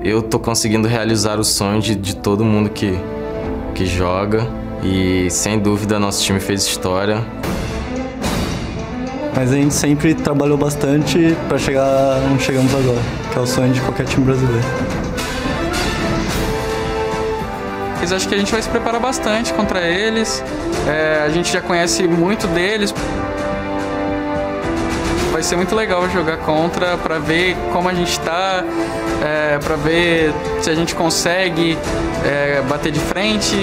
eu tô conseguindo realizar o sonho de todo mundo que joga. E sem dúvida nosso time fez história. Mas a gente sempre trabalhou bastante para chegar onde chegamos agora, que é o sonho de qualquer time brasileiro. Mas acho que a gente vai se preparar bastante contra eles. A gente já conhece muito deles. Vai ser muito legal jogar contra, para ver como a gente está, para ver se a gente consegue bater de frente.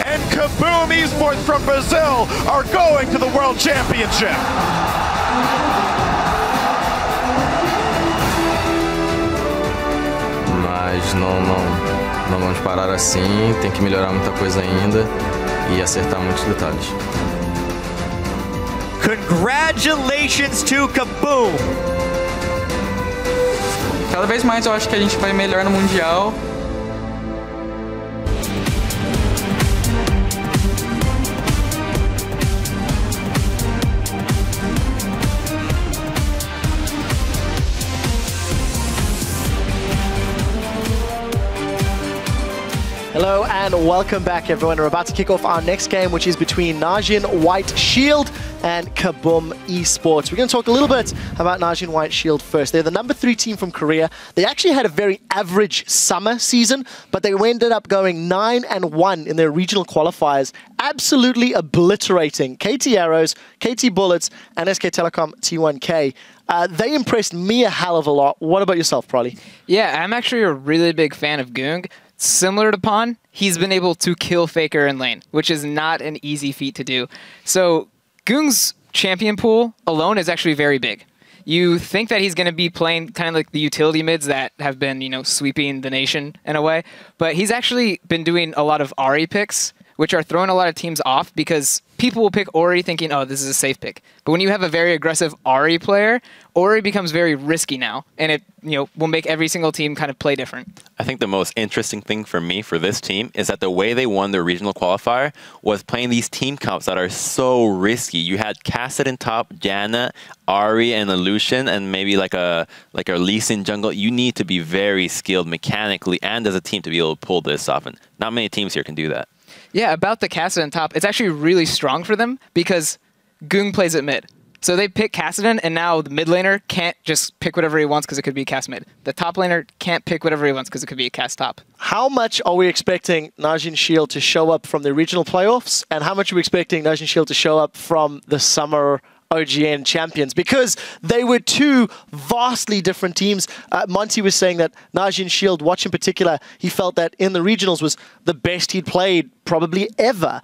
And Kabum Esports from Brazil are going to the World Championship. Mas não vamos parar assim, tem que melhorar muita coisa ainda e acertar muitos detalhes. Congratulations to Kabum! Cada vez mais eu acho que a gente vai melhor no Mundial. Hello and welcome back, everyone. We're about to kick off our next game, which is between Najin White Shield and Kabum Esports. We're going to talk a little bit about Najin White Shield first. They're the #3 team from Korea. They actually had a very average summer season, but they ended up going 9-1 in their regional qualifiers, absolutely obliterating KT Arrows, KT Bullets, and SK Telecom T1K. They impressed me a hell of a lot. What about yourself, Prolly? Yeah, I'm actually a really big fan of Goong. Similar to Pon, he's been able to kill Faker in lane, which is not an easy feat to do. So Goong's champion pool alone is actually very big. You think that he's going to be playing kind of like the utility mids that have been, sweeping the nation in a way, but he's actually been doing a lot of Ahri picks, which are throwing a lot of teams off because people will pick Ahri thinking, oh, this is a safe pick. But when you have a very aggressive Ahri player, Ahri becomes very risky now, and it will make every single team kind of play different. I think the most interesting thing for me for this team is that the way they won their regional qualifier was playing these team comps that are so risky. You had Kassadin top, Janna, Ahri, and Illusion, and maybe like a Lee Sin jungle. You need to be very skilled mechanically and as a team to be able to pull this off, and not many teams here can do that. Yeah, about the Kassadin top, it's actually really strong for them because Goong plays at mid. So they pick Kassadin, and now the mid laner can't just pick whatever he wants because it could be cast mid. The top laner can't pick whatever he wants because it could be a cast top. How much are we expecting Najin Shield to show up from the regional playoffs, and how much are we expecting Najin Shield to show up from the summer OGN champions? Because they were two vastly different teams. Monty was saying that Najin Shield, Watch in particular, he felt that in the regionals was the best he'd played probably ever.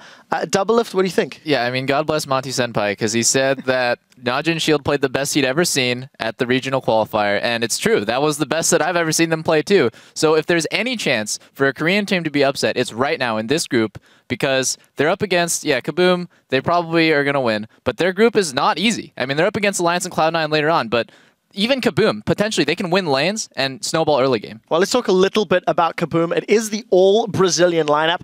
Double Lift, what do you think? Yeah, I mean, God bless Monty Senpai, because he said that Najin Shield played the best he'd ever seen at the regional qualifier, and it's true. That was the best that I've ever seen them play, too. So if there's any chance for a Korean team to be upset, it's right now in this group, because they're up against, Kabum, they probably are going to win, but their group is not easy. I mean, they're up against Alliance and Cloud9 later on, but even Kabum, potentially, they can win lanes and snowball early game. Well, let's talk a little bit about Kabum. It is the all-Brazilian lineup.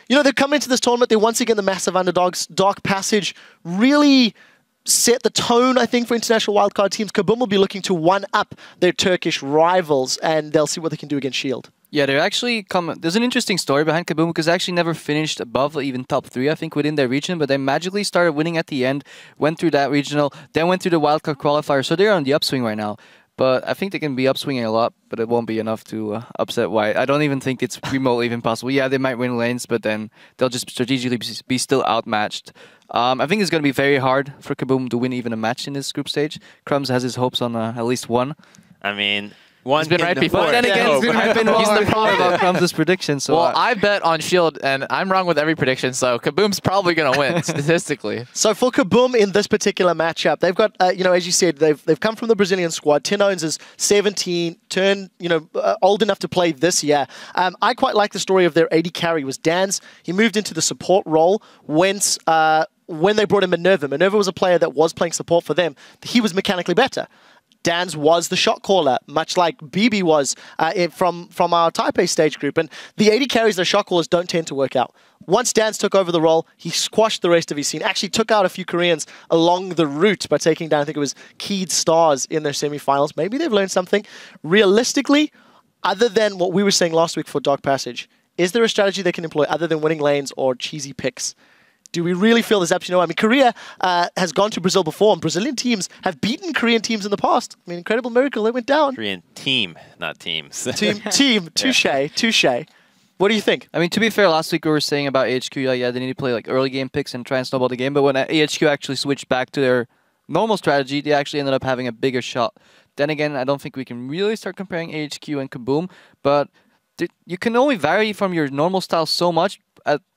They've come into this tournament, they're once again the massive underdogs. Dark Passage really set the tone, I think, for international wildcard teams. Kabum will be looking to one-up their Turkish rivals, and they'll see what they can do against Shield. Yeah, they're actually there's an interesting story behind Kabum because they actually never finished above even top 3, I think, within their region, but they magically started winning at the end, went through that regional, then went through the wildcard qualifier, so they're on the upswing right now. But I think they can be upswinging a lot, but it won't be enough to upset White. I don't even think it's remotely even possible. Yeah, they might win lanes, but then they'll just strategically be still outmatched. I think it's going to be very hard for Kabum to win even a match in this group stage. Crumbs has his hopes on at least one. I mean, He's been right before. But then again, he's been right before. He's the problem about Crumbs' prediction. So well, I bet on Shield, and I'm wrong with every prediction, so Kabum's probably going to win, statistically. So for Kabum in this particular matchup, they've got, as you said, they've come from the Brazilian squad. Tinones is 17, turned, old enough to play this year. I quite like the story of their AD carry was Dan's. He moved into the support role when they brought in Minerva. Minerva was a player that was playing support for them. He was mechanically better. Dan's was the shot caller, much like BB was from our Taipei stage group. And the AD carries, the shot callers don't tend to work out. Once Dan's took over the role, he squashed the rest of his scene. Actually took out a few Koreans along the route by taking down, I think it was Keyed Stars in their semifinals. Maybe they've learned something. Realistically, other than what we were saying last week for Dark Passage, is there a strategy they can employ other than winning lanes or cheesy picks? Do we really feel there's absolutely no? I mean, Korea has gone to Brazil before, and Brazilian teams have beaten Korean teams in the past. I mean, incredible miracle, they went down. Korean team, not teams. Team, touche. What do you think? I mean, to be fair, last week we were saying about AHQ, yeah, they need to play like early game picks and try and snowball the game. But when AHQ actually switched back to their normal strategy, they actually ended up having a bigger shot. Then again, I don't think we can really start comparing AHQ and Kabum, but you can only vary from your normal style so much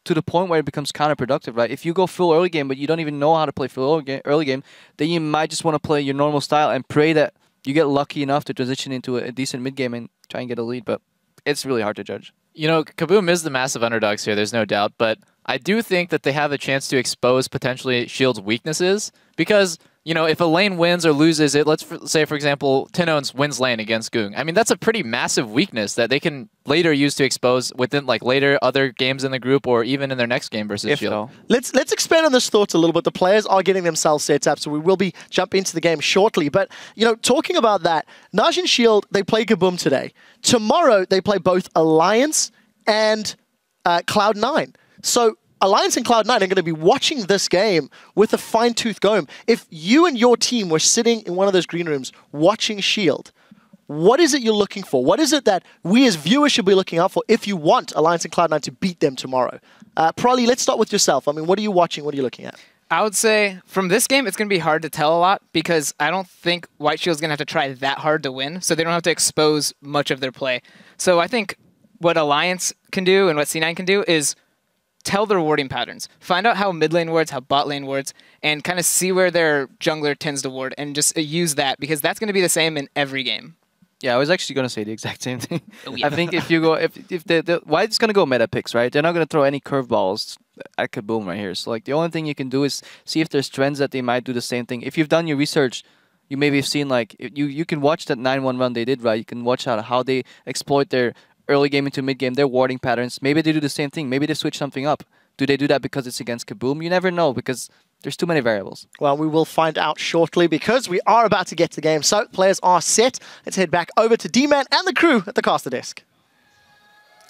to the point where it becomes counterproductive, right? If you go full early game, but you don't even know how to play full early game, then you might just want to play your normal style and pray that you get lucky enough to transition into a decent mid game and try and get a lead. But it's really hard to judge. You know, Kabum is the massive underdogs here, there's no doubt, but I do think that they have a chance to expose potentially Shield's weaknesses, because, you know, if a lane wins or loses it, let's say, for example, Tinones wins lane against Goong. I mean, that's a pretty massive weakness that they can later use to expose within, like, later other games in the group or even in their next game versus Shield. Let's expand on this thought a little bit. The players are getting themselves set up, so we will be jumping into the game shortly. But, you know, talking about that, Najin Shield, they play Kabum today. Tomorrow, they play both Alliance and Cloud9. So Alliance and Cloud9 are going to be watching this game with a fine-tooth comb. If you and your team were sitting in one of those green rooms watching Shield, what is it you're looking for? What is it that we as viewers should be looking out for if you want Alliance and Cloud9 to beat them tomorrow? Prolly, let's start with yourself. I mean, what are you watching? What are you looking at? I would say from this game, it's going to be hard to tell a lot because I don't think White Shield's going to have to try that hard to win, so they don't have to expose much of their play. So I think what Alliance can do and what C9 can do is tell their warding patterns. Find out how mid lane wards, how bot lane wards, and kind of see where their jungler tends to ward and just use that, because that's going to be the same in every game. Yeah, I was actually going to say the exact same thing. Oh, yeah. I think if you go, if White's going to go meta picks, right? They're not going to throw any curveballs at Kabum right here. So like the only thing you can do is see if there's trends that they might do the same thing. If you've done your research, you maybe have seen like you can watch that 9-1 run they did, right? You can watch how they exploit their early game into mid game, their warding patterns. Maybe they do the same thing. Maybe they switch something up. Do they do that because it's against Kabum? You never know, because there's too many variables. Well, we will find out shortly, because we are about to get to the game. So players are set. Let's head back over to D-Man and the crew at the caster desk.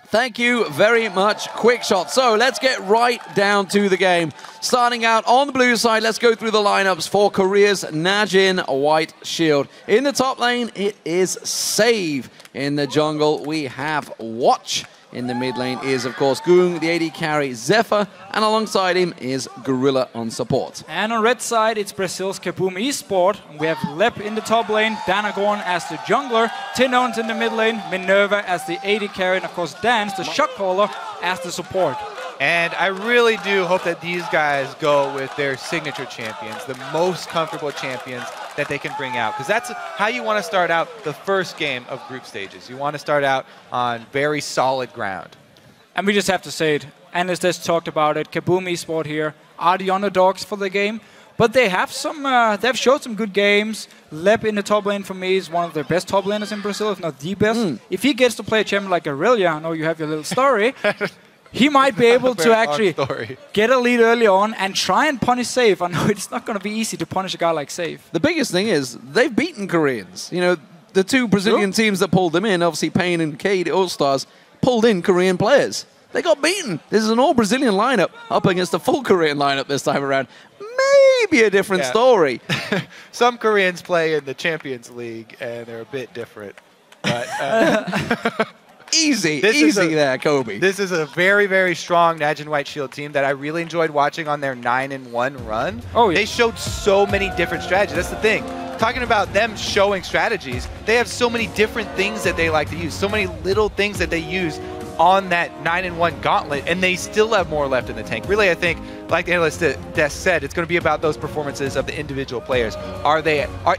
Thank you very much, Quickshot. So let's get right down to the game. Starting out on the blue side, let's go through the lineups for Korea's Najin White Shield. In the top lane, it is Save. In the jungle, we have Watch. In the mid lane is, of course, Goong, the AD carry, Zephyr, and alongside him is Gorilla on support. And on red side, it's Brazil's Kabum Esport. We have Lep in the top lane, Danagorn as the jungler, Tinones in the mid lane, Minerva as the AD carry, and of course Dance, the shot caller, as the support. And I really do hope that these guys go with their signature champions, the most comfortable champions that they can bring out. Because that's how you want to start out the first game of group stages. You want to start out on very solid ground. And we just have to say it, and as just talked about it, Kabum Esport here are the underdogs for the game. But they have some, they've showed some good games. Lep in the top lane for me is one of the best top laners in Brazil, if not the best. If he gets to play a champion like Aurelia, I know you have your little story, he might be able to actually get a lead early on and try and punish Save. I know it's not going to be easy to punish a guy like Save. The biggest thing is they've beaten Koreans. You know, the two Brazilian teams that pulled them in, obviously Pain and Cade All-Stars, pulled in Korean players. They got beaten. This is an all-Brazilian lineup up against a full Korean lineup this time around. Maybe a different story. Some Koreans play in the Champions League, and they're a bit different. But easy there, Kobe. This is a very, very strong Najin White Shield team that I really enjoyed watching on their 9-1 run. Oh, yeah. They showed so many different strategies. That's the thing. Talking about them showing strategies, they have so many different things that they like to use, so many little things that they use on that 9-1 gauntlet, and they still have more left in the tank. Really, I think, like the analyst desk said, it's going to be about those performances of the individual players.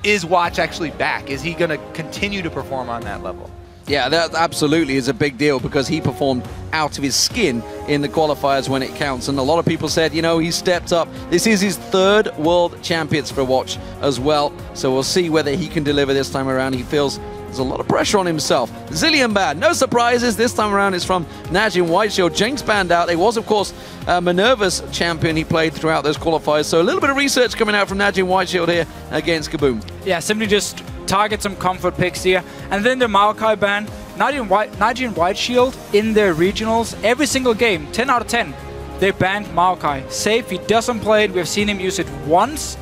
Is Watch actually back? Is he going to continue to perform on that level? Yeah, that absolutely is a big deal, because he performed out of his skin in the qualifiers when it counts. And a lot of people said, you know, he stepped up. This is his third World Champions for Watch as well. So we'll see whether he can deliver this time around. He feels there's a lot of pressure on himself. Zillion Bad, no surprises. This time around it's from Najin White Shield. Jinx banned out. It was, of course, Minerva's champion he played throughout those qualifiers. So a little bit of research coming out from Najin White Shield here against Kabum. Yeah, simply just target some comfort picks here. And then the Maokai ban. Najin White Shield in their regionals, every single game, 10 out of 10, they banned Maokai. Safe, he doesn't play it. We've seen him use it once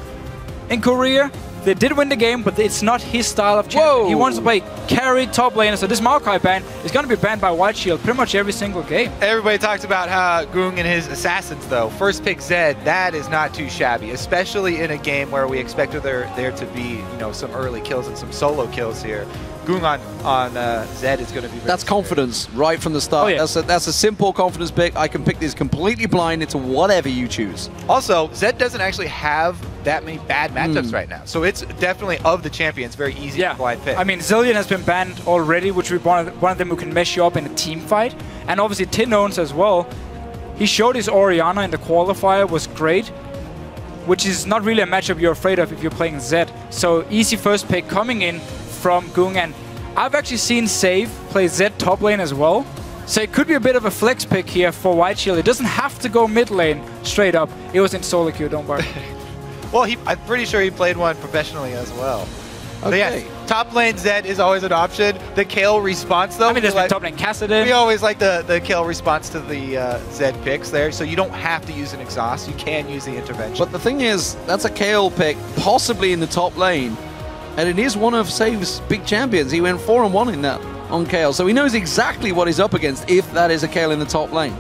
in Korea. They did win the game, but it's not his style of champion. He wants to play carry top laner, so this Maokai ban is going to be banned by White Shield pretty much every single game. Everybody talks about how Gung and his assassins, though. First pick Zed, that is not too shabby, especially in a game where we expected there to be, some early kills and some solo kills here. Gung on Zed is going to be very That's scary. Confidence right from the start. Oh, yeah. That's a simple confidence pick. I can pick this completely blind into whatever you choose. Also, Zed doesn't actually have that many bad matchups right now. So it's definitely, of the champions, very easy to blind pick. I mean, Zillion has been banned already, which we one of them who can mess you up in a team fight. And obviously Tinons as well. He showed his Orianna in the qualifier, was great, which is not really a matchup you're afraid of if you're playing Zed. So easy first pick coming in from Gung, and I've actually seen Save play Zed top lane as well. So it could be a bit of a flex pick here for White Shield. It doesn't have to go mid lane straight up. It was in solo queue, don't worry. Well, I'm pretty sure he played one professionally as well. Okay. But yeah, top lane Zed is always an option. The Kayle response, though. I mean, there's top lane Kassadin. We always like the Kayle response to the Zed picks there, so you don't have to use an exhaust. You can use the intervention. But the thing is, that's a Kayle pick, possibly in the top lane. And it is one of Save's big champions. He went 4-1 in that on Kayle. So he knows exactly what he's up against if that is a Kayle in the top lane.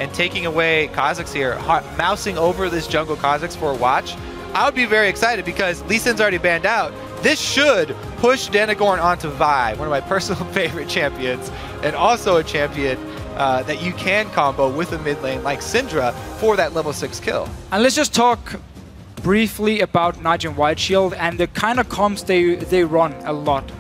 And taking away Kha'Zix here, mousing over this jungle Kha'Zix for a watch, I would be very excited because Lee Sin's already banned out. This should push Denagorn onto Vi, one of my personal favorite champions, and also a champion that you can combo with a mid lane like Syndra for that level 6 kill. And let's just talk briefly about Najin White Shield and the kind of comps they run a lot.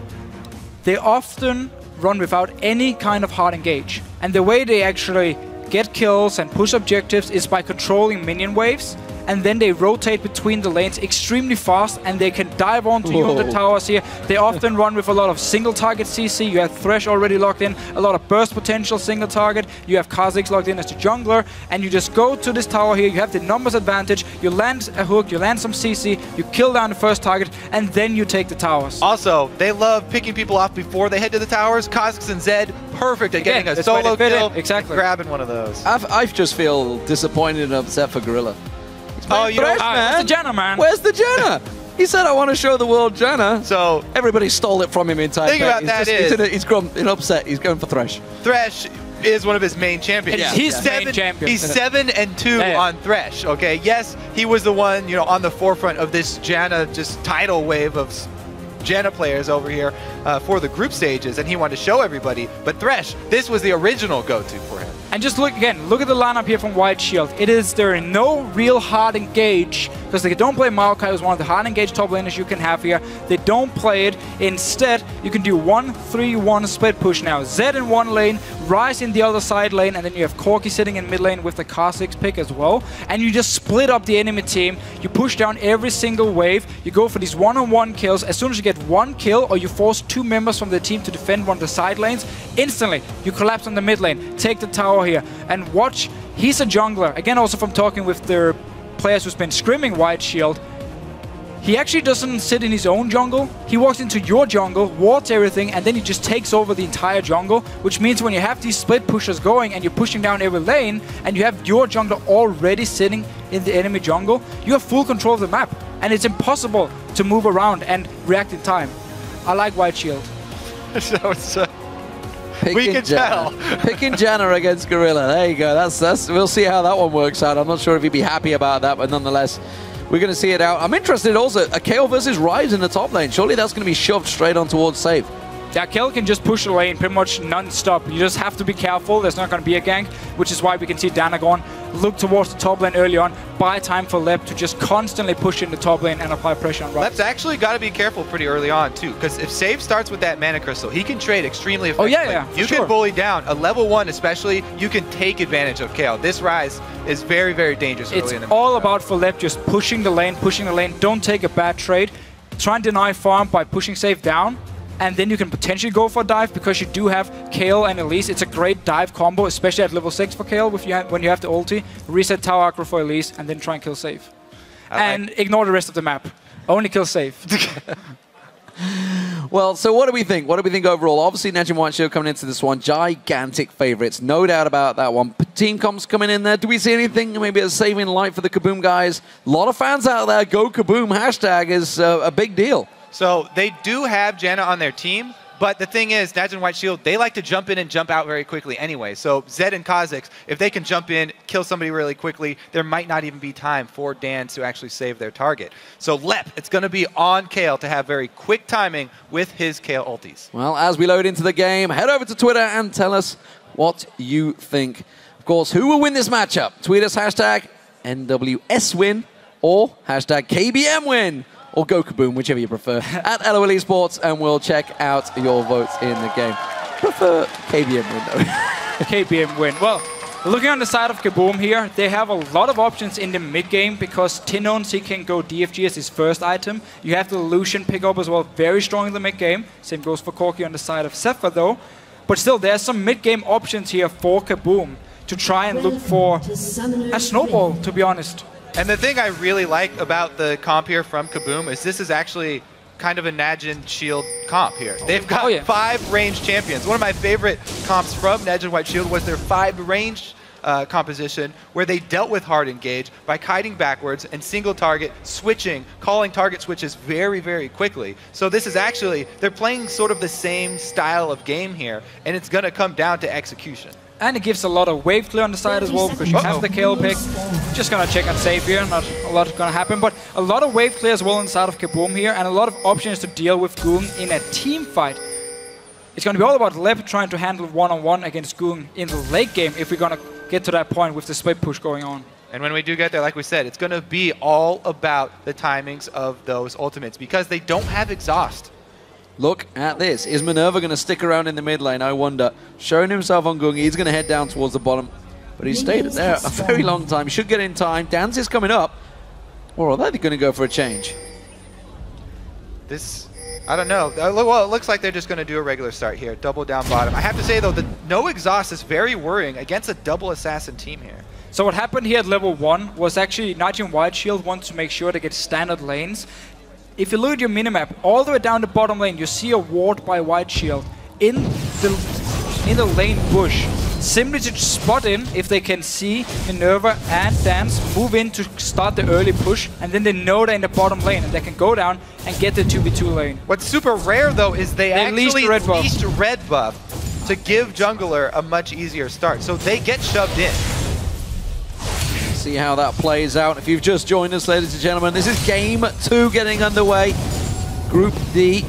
They often run without any kind of hard engage. And the way they actually get kills and push objectives is by controlling minion waves, and then they rotate between the lanes extremely fast, and they can dive onto you on the towers here. They often run with a lot of single target CC. You have Thresh already locked in, a lot of burst potential single target. You have Kha'Zix locked in as the jungler, and you just go to this tower here. You have the numbers advantage. You land a hook, you land some CC, you kill down the first target, and then you take the towers. Also, they love picking people off before they head to the towers. Kha'Zix and Zed, perfect at getting a solo kill, exactly, grabbing one of those. I just feel disappointed and upset for Gorilla. Oh, you know, where's the Janna, man? Where's the Janna? He said, I want to show the world Janna. So everybody stole it from him in Taipei. Think about that he's in upset. He's going for Thresh. Thresh is one of his main champions. Yeah. He's main champion. He's 7-2 on Thresh, okay? Yes, he was the one, on the forefront of this Janna just tidal wave of Janna players over here for the group stages, and he wanted to show everybody. But Thresh, this was the original go-to for him. And just look at the lineup here from White Shield. There are no real hard engage, because they don't play Maokai, who's one of the hard engage top laners you can have here. They don't play it. Instead, you can do 1-3-1 split push now. Zed in one lane, Ryze in the other side lane, and then you have Corki sitting in mid lane with the Kha'Zix pick as well. And you just split up the enemy team. You push down every single wave. You go for these one-on-one kills. As soon as you get one kill, or you force two members from the team to defend one of the side lanes, instantly you collapse on the mid lane, take the tower here, and watch. He's a jungler. Again, also from talking with the players who's been scrimming White Shield, he actually doesn't sit in his own jungle. He walks into your jungle, wards everything, and then he just takes over the entire jungle, which means when you have these split pushers going and you're pushing down every lane, and you have your jungler already sitting in the enemy jungle, you have full control of the map, and it's impossible to move around and react in time. I like White Shield. So it's we can tell. Picking Janna against Gorilla. There you go. That's. We'll see how that one works out. I'm not sure if he'd be happy about that, but nonetheless, we're going to see it out. I'm interested also, a Kayle versus Ryze in the top lane. Surely that's going to be shoved straight on towards Save. Yeah, Kayle can just push the lane pretty much non-stop. You just have to be careful. There's not going to be a gank, which is why we can see Denagorn look towards the top lane early on, buy time for Lep to just constantly push in the top lane and apply pressure on Ryze. Lep's actually got to be careful pretty early on, too, because if Save starts with that Mana Crystal, he can trade extremely effectively. Oh, yeah, You can bully down. A level 1 especially, you can take advantage of Kayle. This Ryze is very, very dangerous early in the match. It's all about for Lep just pushing the lane. Don't take a bad trade. Try and deny farm by pushing Save down. And then you can potentially go for a dive because you do have Kayle and Elise. It's a great dive combo, especially at level 6 for Kayle when you have the ulti. Reset tower aggro for Elise and then try and kill Save. And ignore the rest of the map. Only kill Save. Well, so what do we think? What do we think overall? Obviously, Najin White Shield coming into this one, gigantic favorites, no doubt about that one. Team comps coming in there. Do we see anything, maybe a saving light for the Kabum guys? A lot of fans out there. Go Kabum hashtag is a big deal. So they do have Janna on their team, but the thing is, Najin White Shield, they like to jump in and jump out very quickly anyway. So Zed and Kha'Zix, if they can jump in, kill somebody really quickly, there might not even be time for Dans to actually save their target. So Lep, it's going to be on Kale to have very quick timing with his Kale ultis. Well, as we load into the game, head over to Twitter and tell us what you think. Of course, who will win this matchup? Tweet us hashtag NWS win or hashtag KBM win. Or go Kabum, whichever you prefer, at LOL Esports, and we'll check out your votes in the game. Prefer KBM win, though. KBM win. Well, looking on the side of Kabum here, they have a lot of options in the mid-game because Tinons, he can go DFG as his first item. You have the Lucian pick up as well, very strong in the mid-game. Same goes for Corki on the side of Zephyr, though. But still, there's some mid-game options here for Kabum to try and look for a snowball, to be honest. And the thing I really like about the comp here from Kabum is this is actually kind of a Najin Shield comp here. They've got 5 range champions. One of my favorite comps from Najin White Shield was their 5 range composition where they dealt with hard engage by kiting backwards and single target, switching, calling target switches very, very quickly. So this is actually, they're playing sort of the same style of game here, and it's going to come down to execution. And it gives a lot of wave clear on the side as well because you have the Kale pick. Just gonna check and save here, not a lot gonna happen, but a lot of wave clear as well inside of Kabum here and a lot of options to deal with Goong in a team fight. It's gonna be all about Lep trying to handle one-on-one against Goong in the late game if we're gonna get to that point with the split push going on. And when we do get there, like we said, it's gonna be all about the timings of those ultimates because they don't have exhaust. Look at this. Is Minerva going to stick around in the mid lane? I wonder. Showing himself on Goong. He's going to head down towards the bottom. But he stayed there a very long time. Should get in time. Dans is coming up. Or are they going to go for a change? This, I don't know. Well, it looks like they're just going to do a regular start here. Double down bottom. I have to say, though, the no exhaust is very worrying against a double assassin team here. So what happened here at level 1 was actually Najin White Shield wants to make sure they get standard lanes. If you look at your minimap, all the way down the bottom lane, you see a ward by White Shield in the lane bush. Simply to spot in if they can see Minerva and Dans move in to start the early push, and then they know they're in the bottom lane and they can go down and get the 2v2 lane. What's super rare though is they actually leashed red buff to give jungler a much easier start, so they get shoved in. See how that plays out. If you've just joined us, ladies and gentlemen, this is game 2 getting underway. Group D.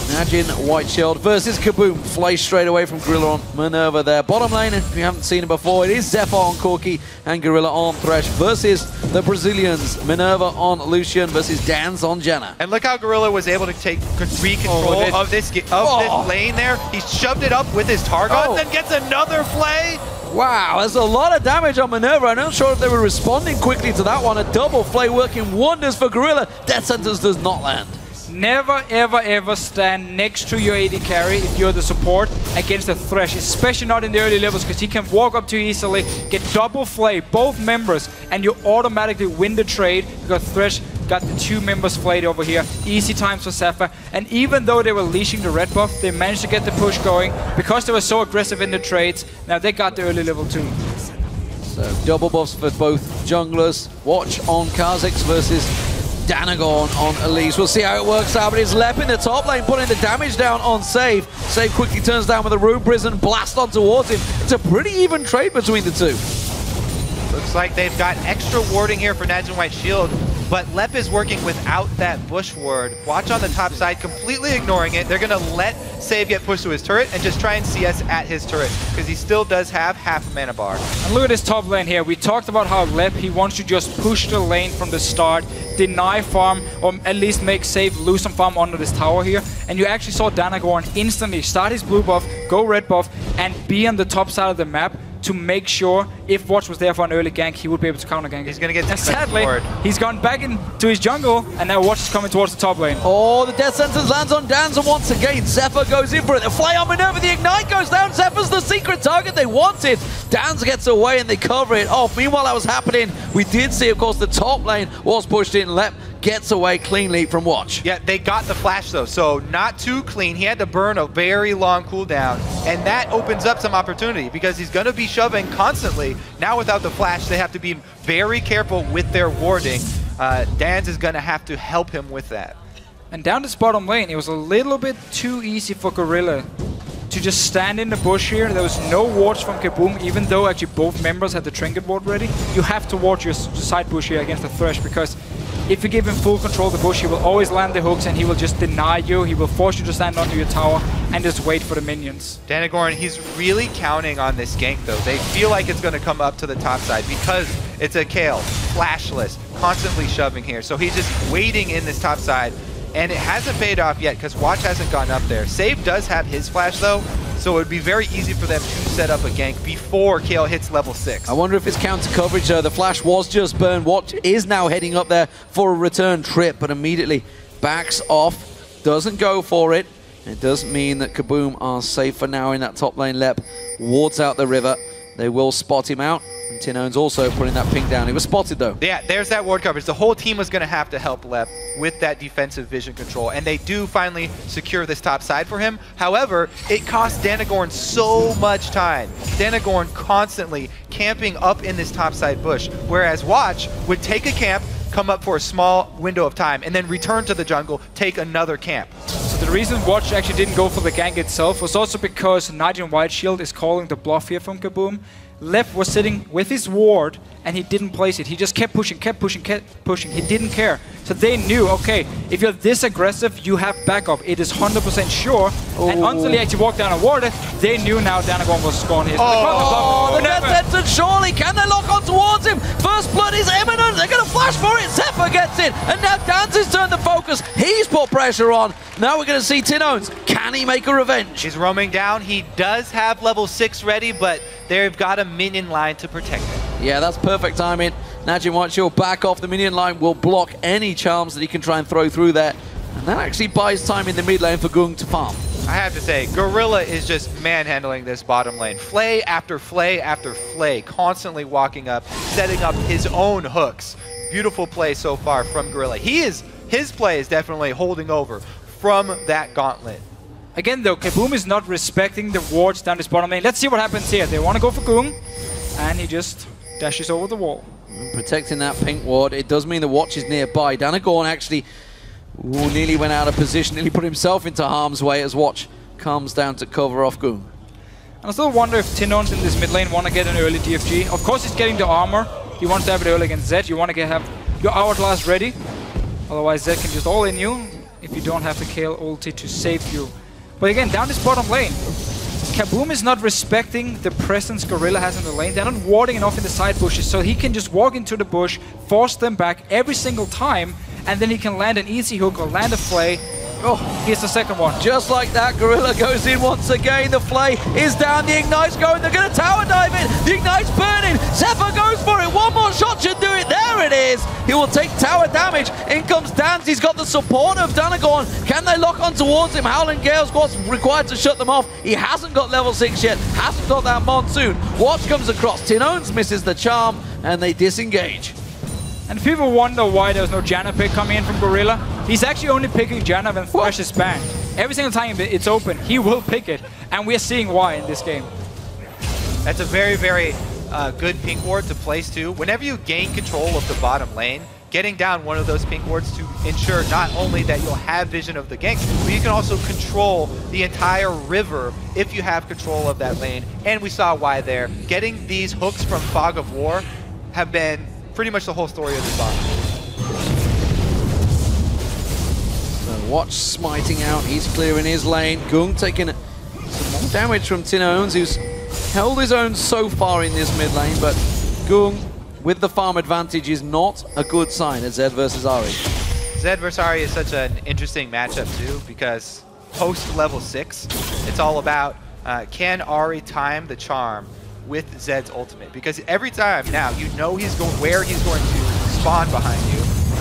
Najin White Shield versus Kabum. Flash straight away from Gorilla on Minerva there. Bottom lane, if you haven't seen it before, it is Zephyr on Corki and Gorilla on Thresh versus the Brazilians. Minerva on Lucian versus Dans on Janna. And look how Gorilla was able to take control of this lane there. He shoved it up with his Targon, then gets another flay. Wow, there's a lot of damage on Minerva. I'm not sure if they were responding quickly to that one. A double flay working wonders for Gorilla. Death Sentence does not land. Never, ever, ever stand next to your AD carry if you're the support against a Thresh, especially not in the early levels because he can walk up too easily, get double flay, both members, and you automatically win the trade because Thresh got the 2 members flayed over here. Easy times for Zephyr. And even though they were leashing the red buff, they managed to get the push going because they were so aggressive in the trades. Now they got the early level 2. So double buffs for both junglers. Watch on Kha'Zix versus Danagon on Elise. We'll see how it works out, but it's Lep in the top lane putting the damage down on Save. Save quickly turns down with a Rune Prison, blast on towards him. It's a pretty even trade between the two. Looks like they've got extra warding here for Najin White Shield, but Lep is working without that bush ward. Watch on the top side, completely ignoring it. They're going to let Save get pushed to his turret and just try and CS at his turret because he still does have half a mana bar. And look at this top lane here. We talked about how Lep, he wants to just push the lane from the start, deny farm, or at least make Save lose some farm under this tower here. And you actually saw Danagon instantly start his blue buff, go red buff, and be on the top side of the map to make sure if Watch was there for an early gank, he would be able to counter gank. He's going to get and sadly, he's gone back into his jungle, and now Watch is coming towards the top lane. Oh, the Death Sentence lands on Dans, and once again, Zephyr goes in for it. The flay on Minerva, the Ignite goes down. Zephyr's the secret target they wanted. Dans gets away, and they cover it off. Meanwhile, that was happening. We did see, of course, the top lane was pushed in. Lep gets away cleanly from Watch. Yeah, they got the flash though, so not too clean. He had to burn a very long cooldown, and that opens up some opportunity because he's going to be shoving constantly. Now without the flash, they have to be very careful with their warding. Danz is going to have to help him with that. And down this bottom lane, it was a little bit too easy for Gorilla to just stand in the bush here. There was no wards from Kabum, even though actually both members had the trinket ward ready. You have to ward your side bush here against the Thresh, because if you give him full control of the bush, he will always land the hooks and he will just deny you. He will force you to stand onto your tower and just wait for the minions. Danagorn, he's really counting on this gank though. They feel like it's going to come up to the top side because it's a Kayle, flashless, constantly shoving here. So he's just waiting in this top side. And it hasn't paid off yet because Watch hasn't gone up there. Save does have his flash though, so it would be very easy for them to set up a gank before Kayle hits level 6. I wonder if it's counter coverage. The flash was just burned. Watch is now heading up there for a return trip, but immediately backs off, doesn't go for it. It does mean that Kabum are safe for now in that top lane. Lep wards out the river. They will spot him out. And Tinone's also putting that ping down. He was spotted though. Yeah, there's that ward coverage. The whole team was going to have to help Lep with that defensive vision control, and they do finally secure this top side for him. However, it cost Danagorn so much time. Danagorn constantly camping up in this top side bush, whereas Watch would take a camp, come up for a small window of time, and then return to the jungle, take another camp. So the reason Watch actually didn't go for the gank itself was also because Najin White Shield is calling the bluff here from Kabum. Lep was sitting with his ward and he didn't place it. He just kept pushing, kept pushing, kept pushing. He didn't care. So they knew, okay, if you're this aggressive, you have backup. It is 100% sure. Oh. And until he actually walked down and warded, they knew now Danagorn was scoring his. The death sentence, surely. Can they lock on towards him? First blood is imminent. They're going to flash for it. Zephyr gets it. And now Danz has turned the focus. He's put pressure on. Now we're going to see Tinones. Can he make a revenge? He's roaming down. He does have level 6 ready, but they've got a minion line to protect him. Yeah, that's perfect timing. Najin White Shield back off. The minion line will block any charms that he can try and throw through there. And that actually buys time in the mid lane for Gung to farm. I have to say, Gorilla is just manhandling this bottom lane. Flay after flay after flay, constantly walking up, setting up his own hooks. Beautiful play so far from Gorilla. His play is definitely holding over from that gauntlet. Again though, Kabum is not respecting the wards down this bottom lane. Let's see what happens here. They want to go for Gung, and he just dashes over the wall. Protecting that pink ward. It does mean the Watch is nearby. Danagorn actually nearly went out of position, nearly put himself into harm's way as Watch comes down to cover off Gung. And I still wonder if Tinones in this mid lane want to get an early DFG. Of course he's getting the armor. He wants to have it early against Zed. You want to have your hourglass ready. Otherwise Zed can just all in you if you don't have the Kayle ulti to save you. But again, down this bottom lane, Kabum is not respecting the presence Gorilla has in the lane. They're not warding enough in the side bushes, so he can just walk into the bush, force them back every single time, and then he can land an easy hook or land a flay. Oh, here's the second one. Just like that, Gorilla goes in once again. The flay is down, the Ignite's going. They're going to tower dive it. The Ignite's burning. Zephyr goes for it. One more shot should do it. There it is. He will take tower damage. In comes Danz. He's got the support of Danagorn. Can they lock on towards him? Howling Gale's what's required to shut them off. He hasn't got level 6 yet. Hasn't got that Monsoon. Watch comes across. Tinones misses the charm, and they disengage. And people wonder why there's no Janna pick coming in from Gorilla. He's actually only picking Janna when Thresh is banned. Every single time it's open, he will pick it. And we're seeing why in this game. That's a very, very good pink ward to place too. Whenever you gain control of the bottom lane, getting down one of those pink wards to ensure not only that you'll have vision of the gank, but you can also control the entire river if you have control of that lane. And we saw why there. Getting these hooks from Fog of War have been pretty much the whole story of this bottom. So Watch smiting out, he's clearing his lane. Gung taking some more damage from Tinones, who's held his own so far in this mid lane, but Gung with the farm advantage is not a good sign at Zed versus Ahri. Zed versus Ahri is such an interesting matchup too, because post level 6, it's all about can Ahri time the charm with Zed's ultimate, because every time now you know he's going where he's going to spawn behind you.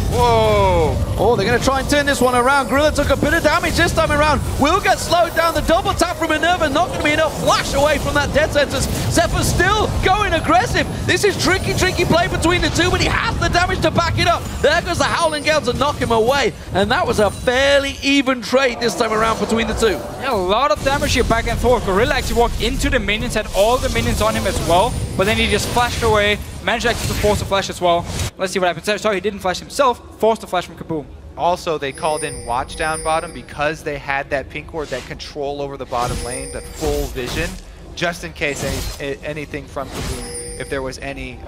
Whoa! Oh, they're going to try and turn this one around. Gorilla took a bit of damage this time around. Will get slowed down. The double tap from Minerva, not going to be enough. Flash away from that death sentence. Zephyr still going aggressive. This is tricky play between the two, but he has the damage to back it up. There goes the Howling Gale to knock him away, and that was a fairly even trade this time around between the two. Yeah, a lot of damage here back and forth. Gorilla actually walked into the minions, had all the minions on him as well, but then he just flashed away, managed actually to force a flash as well. Let's see what happens. Sorry, he didn't flash himself, forced a flash from Kabum. Also, they called in watch down bottom because they had that pink ward, that control over the bottom lane, that full vision, just in case anything from Kabum, if there was any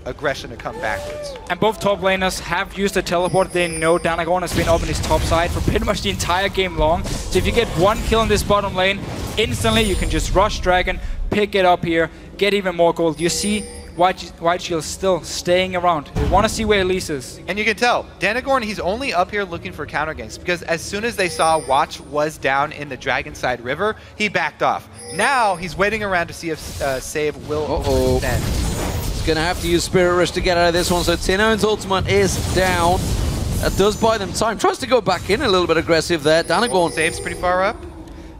aggression to come backwards. And both top laners have used the teleport. They know Danagorn has been up in his top side for pretty much the entire game long. So if you get one kill in this bottom lane, instantly you can just rush Dragon, pick it up here, get even more gold. You see White Shield still staying around. We want to see where Elise is. And you can tell, Danagorn, he's only up here looking for counter ganks because as soon as they saw Watch was down in the Dragon Side River, he backed off. Now he's waiting around to see if Save will extend. He's going to have to use Spirit Rush to get out of this one, so Tino's ultimate is down. That does buy them time. Tries to go back in a little bit aggressive there. Danagorn. Save's pretty far up.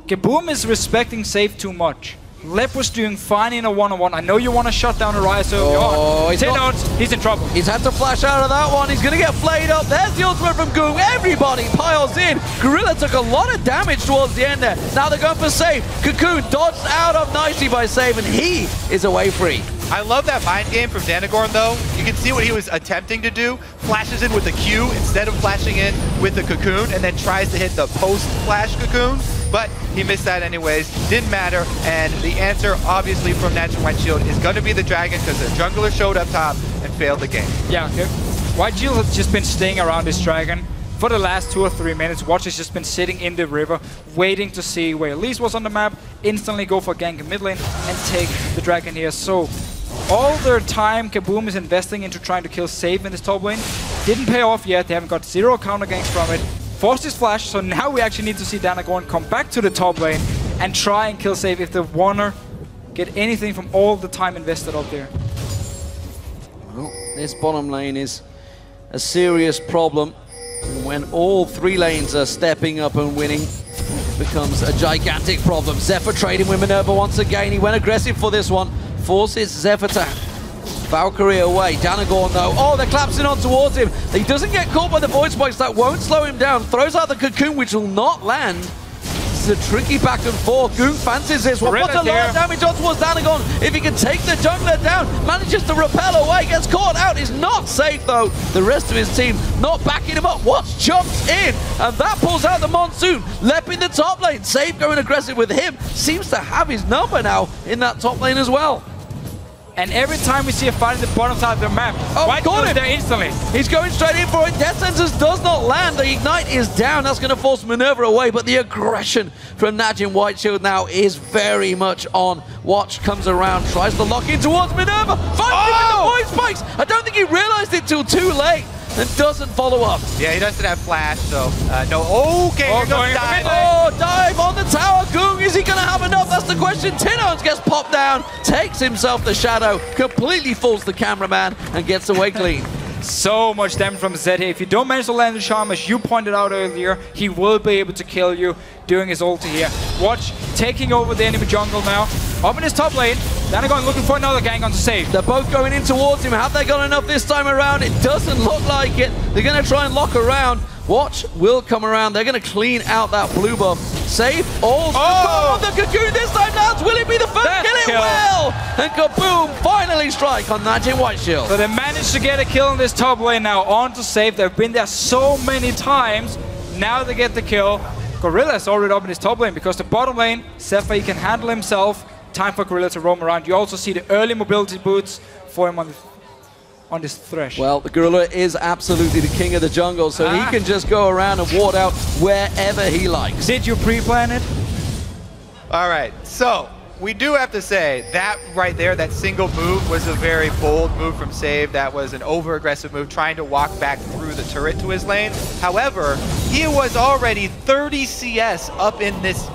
Kabum is respecting Save too much. Lep was doing fine in a one-on-one. I know you want to shut down a Ryze early on. He's in trouble. He's had to flash out of that one. He's going to get flayed up. There's the ultimate from Goong. Everybody piles in. Gorilla took a lot of damage towards the end there. Now they're going for Save. Cocoon dodged out of nicely by Save, and he is away free. I love that mind game from Danagorn, though. You can see what he was attempting to do. Flashes in with the Q instead of flashing in with the Cocoon, and then tries to hit the post-flash Cocoon. But he missed that anyways. Didn't matter. And the answer, obviously, from Najin White Shield is going to be the Dragon because the jungler showed up top and failed the game. Yeah, White Shield has just been staying around this Dragon for the last 2 or 3 minutes. Watch has just been sitting in the river, waiting to see where Elise was on the map, instantly go for gank in mid lane, and take the Dragon here. So all their time Kabum is investing into trying to kill Save in this top lane didn't pay off yet. They haven't got 0 counter ganks from it. Forced his flash, so now we actually need to see Danagorn come back to the top lane and try and kill Save if they want to get anything from all the time invested up there. Well, this bottom lane is a serious problem. When all 3 lanes are stepping up and winning, it becomes a gigantic problem. Zephyr trading with Minerva once again. He went aggressive for this one. Forces Zephyr to Valkyrie away. Danagorn though, oh, they're collapsing on towards him. He doesn't get caught by the void spikes. That won't slow him down. Throws out the Cocoon, which will not land. It's a tricky back and forth. Goong fancies this one. Puts a lot of damage on towards Danagorn. If he can take the jungler down, manages to repel away, gets caught out. Is not safe though. The rest of his team not backing him up. Watch jumps in, and that pulls out the Monsoon. Lep in the top lane. Save going aggressive with him. Seems to have his number now in that top lane as well. And every time we see a fight in the bottom side of the map, White goes there instantly. He's going straight in for it. Death Sentence does not land. The Ignite is down. That's going to force Minerva away. But the aggression from Najin White Shield now is very much on. Watch comes around, tries to lock in towards Minerva. Finds him with the void spikes. I don't think he realized it till too late. And doesn't follow up. Yeah, he doesn't have flash, so no. Okay, here goes dive. Oh, dive on the tower. Goong, is he going to have enough? That's the question. Tinones gets popped down, takes himself the shadow, completely fools the cameraman, and gets away clean. So much damage from Zed here. If you don't manage to land the charm, as you pointed out earlier, he will be able to kill you doing his ulti here. Watch taking over the enemy jungle now. Up in his top lane. Danagorn looking for another gang on to save. They're both going in towards him. Have they got enough this time around? It doesn't look like it. They're going to try and lock around. Watch will come around. They're going to clean out that blue buff. Save all. Oh, the Cocoon this time, lads. Will it be the first kill? It will. And Kabum finally strike on Najin White Shield. So they managed to get a kill in this top lane now. On to save. They've been there so many times. Now they get the kill. Gorilla is already up in his top lane because the bottom lane, Zephyr can handle himself. Time for Gorilla to roam around. You also see the early mobility boots for him on this Thresh. Well, the Gorilla is absolutely the king of the jungle, so he can just go around and ward out wherever he likes. Did you pre-plan it? All right, so we do have to say that right there, that single move was a very bold move from Save. That was an over-aggressive move, trying to walk back through the turret to his lane. However, he was already 30 CS up in this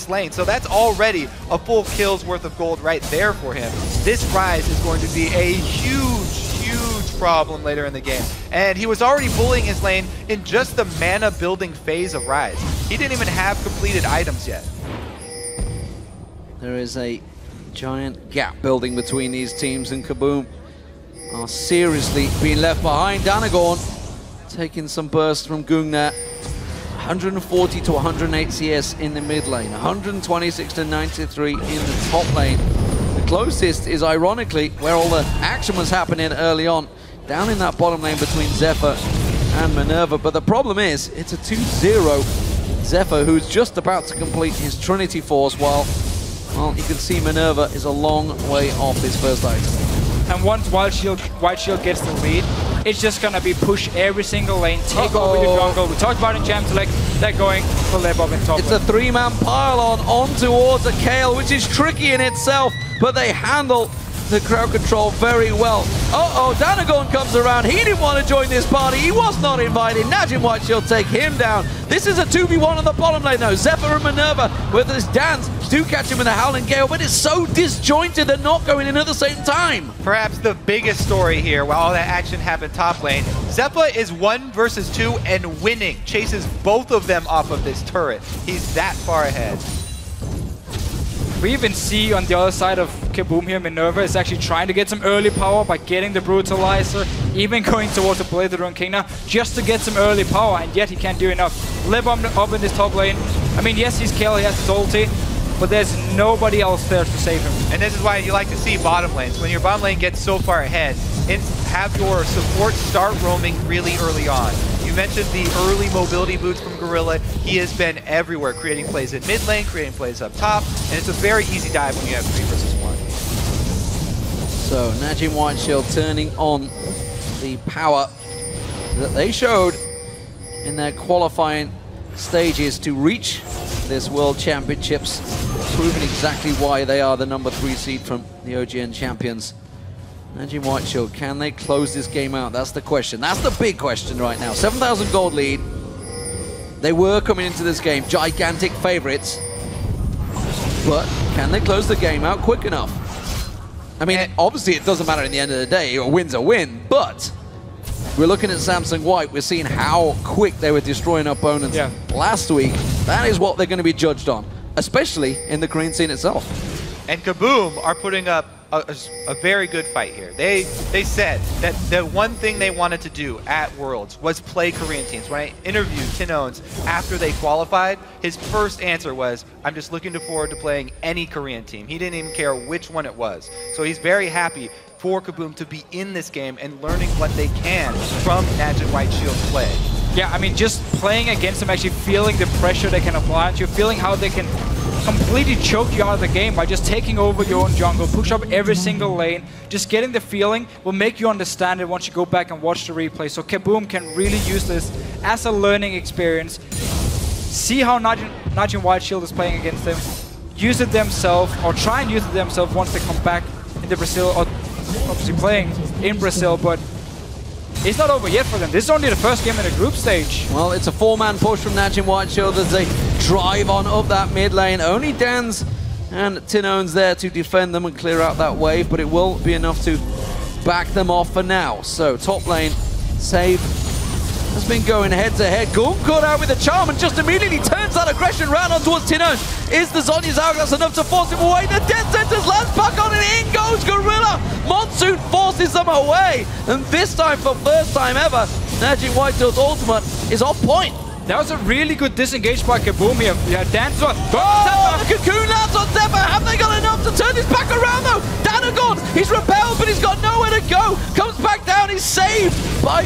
lane, so that's already a full kill's worth of gold right there for him. This Ryze is going to be a huge problem later in the game, and he was already bullying his lane in just the mana building phase of Ryze. He didn't even have completed items yet. There is a giant gap building between these teams, and Kabum are seriously being left behind. Danagorn taking some burst from Gung there. 140 to 108 CS in the mid lane, 126 to 93 in the top lane. The closest is ironically where all the action was happening early on, down in that bottom lane between Zephyr and Minerva. But the problem is, it's a 2-0 Zephyr who's just about to complete his Trinity Force, while, well, you can see Minerva is a long way off his first item. And once White Shield gets the lead, it's just gonna be push every single lane, take over your jungle. We talked about in Jam Select, they're going for Lebov in top. It's a 3-man pile on towards a Kayle, which is tricky in itself, but they handle the crowd control very well. Danagorn comes around. He didn't want to join this party. He was not invited. Najin White Shield take him down. This is a 2v1 on the bottom lane though. Zephyr and Minerva with this dance do catch him in the Howling Gale, but it's so disjointed they're not going in at the same time. Perhaps the biggest story here, while all that action happened top lane, Zephyr is 1 versus 2 and winning. Chases both of them off of this turret. He's that far ahead. We even see on the other side of Kabum here, Minerva is actually trying to get some early power by getting the Brutalizer, even going towards the Blade of the Rune King now, just to get some early power, and yet he can't do enough. Live up in this top lane. I mean, yes, he's Kayle, he has his ulti, but there's nobody else there to save him. And this is why you like to see bottom lanes. When your bottom lane gets so far ahead, have your support start roaming really early on. You mentioned the early mobility boots from Gorilla. He has been everywhere, creating plays in mid lane, creating plays up top, and it's a very easy dive when you have 3 versus 1. So Najin White Shield turning on the power that they showed in their qualifying stages to reach this World Championships, proving exactly why they are the number 3 seed from the OGN champions. Najin White Shield, can they close this game out? That's the question. That's the big question right now. 7,000 gold lead. They were coming into this game gigantic favorites, but can they close the game out quick enough? I mean, obviously it doesn't matter in the end of the day. A win's a win, but we're looking at Samsung White. We're seeing how quick they were destroying opponents last week. That is what they're going to be judged on, especially in the Korean scene itself. And Kabum are putting up a very good fight here. They said that the one thing they wanted to do at Worlds was play Korean teams. When I interviewed Tinones after they qualified, his first answer was, I'm just looking forward to playing any Korean team. He didn't even care which one it was. So he's very happy for Kabum to be in this game and learning what they can from Najin White Shield's play. Yeah, I mean, just playing against them, actually feeling the pressure they can apply on you, feeling how they can completely choke you out of the game by just taking over your own jungle, push up every single lane, just getting the feeling will make you understand it once you go back and watch the replay. So Kabum can really use this as a learning experience, see how Najin White Shield is playing against them, use it themselves, or try and use it themselves once they come back into Brazil, or obviously playing in Brazil, but it's not over yet for them. This is only the first game in the group stage. Well, it's a 4-man push from Najin White Shield as they drive on up that mid lane. Only Dan's and Tinone's there to defend them and clear out that wave, but it will be enough to back them off for now. So top lane, Save has been going head-to-head. Gung caught out with a charm and just immediately turns that aggression round on towards Tinone. Is the Zhonya's hourglass enough to force him away? The Death Sentence lands back on and in goes Gorilla. Monsoon forces them away. And this time, for first time ever, Najin White Shield's ultimate is off point. That was a really good disengage by Kabum here. Yeah, Dan's on. The cocoon lands on Zephyr. Have they got enough to turn this back around though? Danagorn, he's repelled, but he's got nowhere to go. Comes back down, he's saved by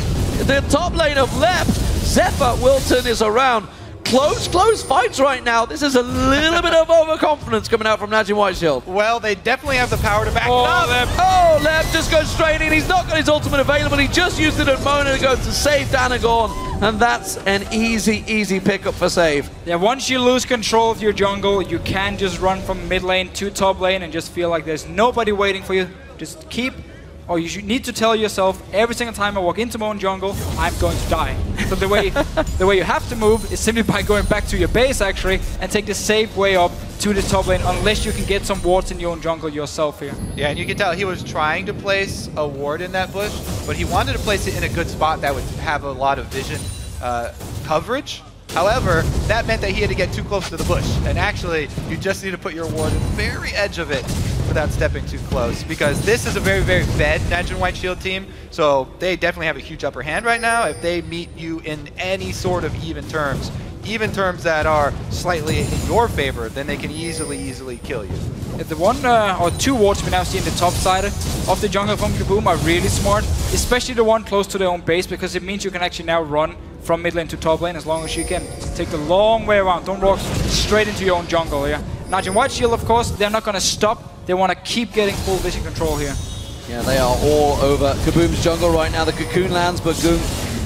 the top lane of left. Zephyr will turn this around. Close fights right now. This is a little bit of overconfidence coming out from Najin White Shield. Well, they definitely have the power to back it up. Lep just goes straight in. He's not got his ultimate available. He just used it a moment ago to save Danagorn. And that's an easy pickup for Save. Yeah, once you lose control of your jungle, you can just run from mid lane to top lane and just feel like there's nobody waiting for you. Just keep, or you should need to tell yourself, every single time I walk into my own jungle, I'm going to die. So the way you have to move is simply by going back to your base actually and take the safe way up to the top lane, unless you can get some wards in your own jungle yourself here. Yeah, and you can tell he was trying to place a ward in that bush, but he wanted to place it in a good spot that would have a lot of vision coverage. However, that meant that he had to get too close to the bush, and actually, you just need to put your ward at the very edge of it without stepping too close, because this is a very, very fed Najin White Shield team, so they definitely have a huge upper hand right now. If they meet you in any sort of even terms that are slightly in your favor, then they can easily kill you. The one or two wards we now see in the top side of the jungle from Kabum are really smart, especially the one close to their own base, because it means you can actually now run from mid lane to top lane as long as you can take the long way around. Don't walk straight into your own jungle here. Najin White Shield, of course, they're not going to stop. They want to keep getting full vision control here. Yeah, they are all over Kabum's jungle right now. The cocoon lands, but Goong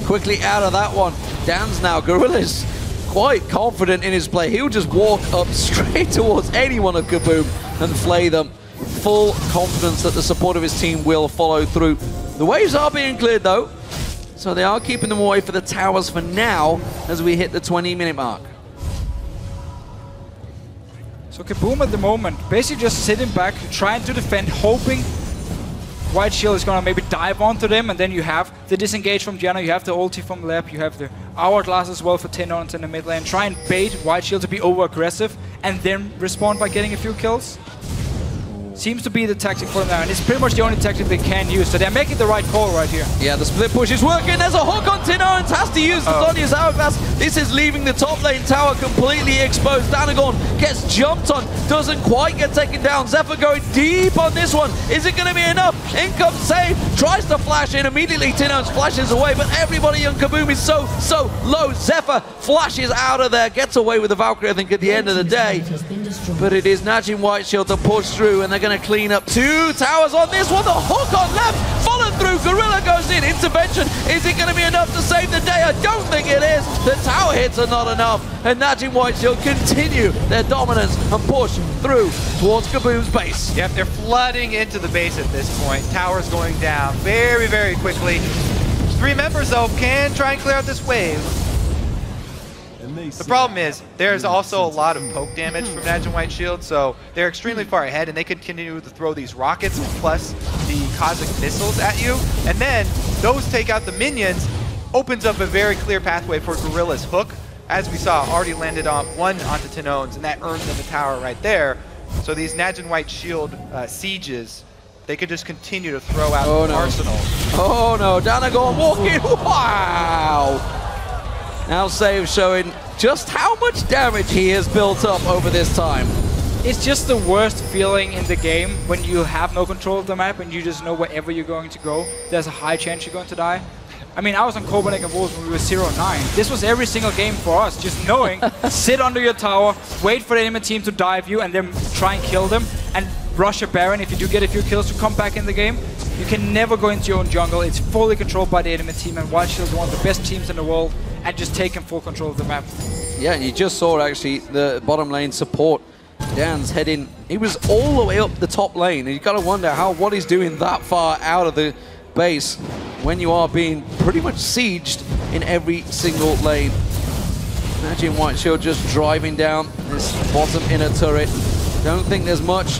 quickly out of that one. Dan's now, Gorilla's quite confident in his play. He'll just walk up straight towards any one of Kabum and flay them. Full confidence that the support of his team will follow through. The waves are being cleared though, so they are keeping them away for the towers for now as we hit the 20-minute mark. So Kabum at the moment, basically just sitting back, trying to defend, hoping White Shield is going to maybe dive onto them, and then you have the disengage from Janna, you have the ulti from Leb, you have the hourglass as well for Tenons in the mid lane. Try and bait White Shield to be over-aggressive, and then respond by getting a few kills. Seems to be the tactic for them now, and it's pretty much the only tactic they can use, so they're making the right call right here. Yeah, the split push is working. There's a hook on Tenons, has to use the Sonya's hourglass. This is leaving the top lane tower completely exposed. Danagon gets jumped on, doesn't quite get taken down. Zephyr going deep on this one. Is it going to be enough? In comes Save, tries to flash in. Immediately Tenons flashes away, but everybody on Kabum is so low. Zephyr flashes out of there, gets away with the Valkyrie, I think, at the end of the day. But it is Najin White Shield to push through, and they're going to clean up 2 towers on this one. The hook on left, followed through. Gorilla goes in. Intervention. Is it going to be enough to save the day? I don't think it is. The tower hits are not enough. And Najin White Shield continue their dominance and push through towards Kabum's base. Yep, they're flooding into the base at this point. Towers going down very, very quickly. 3 members, though, can try and clear out this wave. The problem is, there's also a lot of poke damage from Najin White Shield, so they're extremely far ahead, and they can continue to throw these rockets plus the cosmic missiles at you, and then those take out the minions, opens up a very clear pathway for Gorilla's hook. As we saw, already landed on one onto Tenons, and that earned them a tower right there. So these Najin White Shield sieges, they could just continue to throw out arsenal. Oh no, Danagon walking, wow! Now Save showing just how much damage he has built up over this time. It's just the worst feeling in the game when you have no control of the map and you just know wherever you're going to go, there's a high chance you're going to die. I mean, I was on Copenhagen Wolves when we were 0-9. This was every single game for us, just knowing, sit under your tower, wait for the enemy team to dive you, and then try and kill them, and rush a Baron if you do get a few kills to come back in the game. You can never go into your own jungle. It's fully controlled by the enemy team, and White Shield is one of the best teams in the world at just taking full control of the map. Yeah, and you just saw actually the bottom lane support. Dan's heading, he was all the way up the top lane, and you gotta wonder what he's doing that far out of the base when you are being pretty much sieged in every single lane. Imagine White Shield just driving down this bottom inner turret. Don't think there's much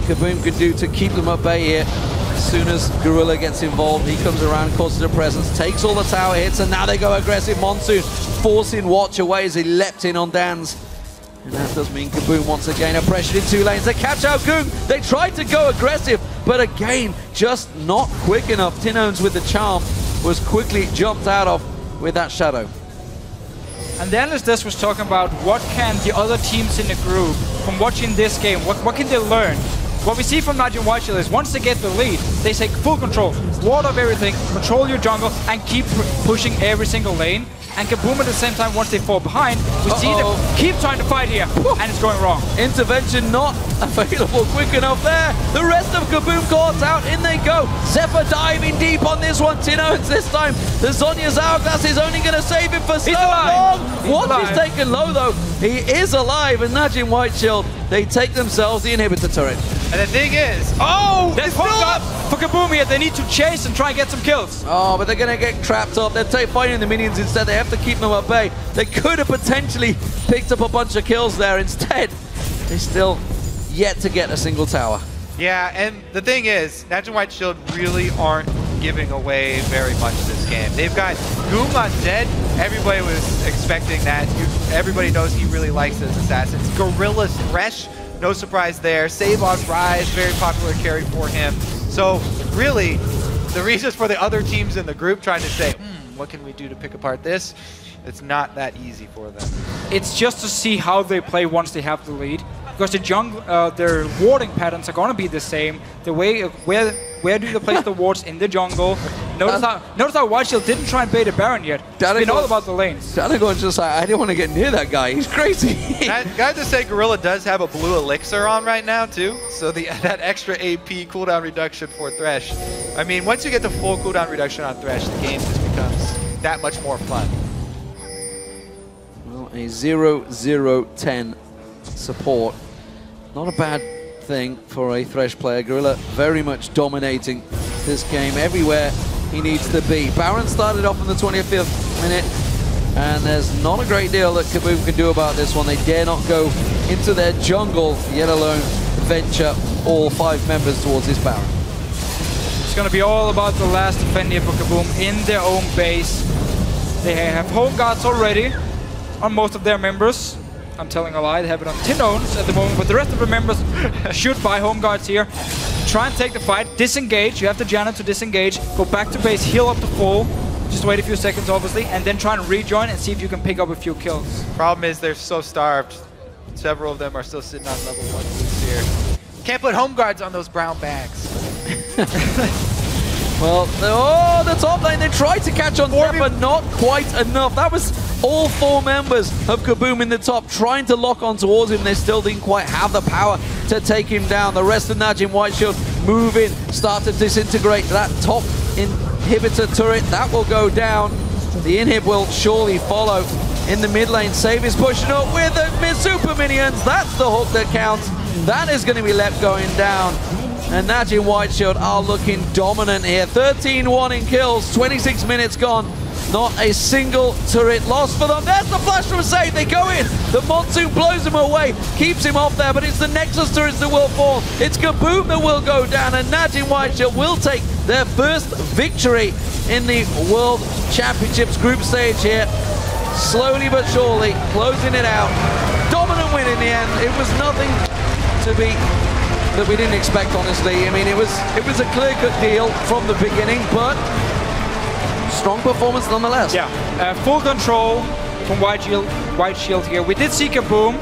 Kabum could do to keep them at bay here. As soon as Gorilla gets involved, he comes around, causes a presence, takes all the tower hits, and now they go aggressive. Monsoon forcing Watch away as he leapt in on Dan's. And that does mean Kabum once again are pressured in 2 lanes. They catch out Goong. They tried to go aggressive, but again, just not quick enough. Tenons with the charm was quickly jumped out of with that shadow. And then as Des was talking about, what can the other teams in the group, from watching this game, what can they learn? What we see from Najin White Shield is once they get the lead, they take full control, ward up everything, control your jungle, and keep pushing every single lane. And Kabum at the same time, once they fall behind, we see them keep trying to fight here, and it's going wrong. Intervention not available quick enough there. The rest of Kabum caught out, in they go. Zephyr diving deep on this one. Tenons this time. The Sonya's hourglass is only going to save him for so long. Watch is taken low though. He is alive, and Najin White Shield, they take themselves the inhibitor turret. And the thing is, that's hooked up for Kabum here. They need to chase and try and get some kills. Oh, but they're going to get trapped up. They're fighting the minions instead. They have to keep them at bay. They could have potentially picked up a bunch of kills there. Instead, they still yet to get a single tower. Yeah, and the thing is, Najin White Shield really aren't giving away very much this game. They've got Goom on Zed. Everybody was expecting that. Everybody knows he really likes his assassins. Gorilla's Thresh, no surprise there. Save on Rise, very popular carry for him. So really, the reasons for the other teams in the group trying to say, what can we do to pick apart this? It's not that easy for them. It's just to see how they play once they have the lead. Because the jungle, their warding patterns are going to be the same. The way where do they place the wards in the jungle? Notice how White Shield didn't try and bait a Baron yet. It's been all about the lanes. Danagon's just like, I didn't want to get near that guy. He's crazy. Can I just say Gorilla does have a blue elixir on right now too, so that extra AP cooldown reduction for Thresh. I mean, once you get the full cooldown reduction on Thresh, the game just becomes that much more fun. Well, a 0-0-10 support. Not a bad thing for a Thresh player. Gorilla very much dominating this game everywhere he needs to be. Baron started off in the 25th minute, and there's not a great deal that Kabum can do about this one. They dare not go into their jungle, yet alone venture all 5 members towards this Baron. It's going to be all about the last defend here for Kabum in their own base. They have home guards already on most of their members. I'm telling a lie, they have it on Tinones at the moment, but the rest of the members should buy home guards here. Try and take the fight, disengage, you have the Janna to disengage, go back to base, heal up to full, just wait a few seconds obviously, and then try and rejoin and see if you can pick up a few kills. Problem is they're so starved. Several of them are still sitting on level 1 boots here. Can't put home guards on those brown bags. Well, the top lane, they tried to catch on them, but not quite enough. That was all 4 members of Kabum in the top trying to lock on towards him. They still didn't quite have the power to take him down. The rest of Najin White Shield move in, start to disintegrate that top inhibitor turret. That will go down. The inhib will surely follow. In the mid lane, Save is pushing up with the super minions. That's the hook that counts. That is going to be left going down. And Najin White Shield are looking dominant here. 13-1 in kills, 26 minutes gone. Not a single turret lost for them. There's the flash from Save. They go in. The Monsoon blows him away, keeps him off there, but it's the Nexus turrets that will fall. It's Kabum that will go down, and Najin White Shield will take their first victory in the World Championships group stage here. Slowly but surely, closing it out. Dominant win in the end. It was nothing to be that we didn't expect, honestly. I mean, it was a clear-cut deal from the beginning, but strong performance nonetheless. Yeah, full control from White Shield here. We did see Kabum,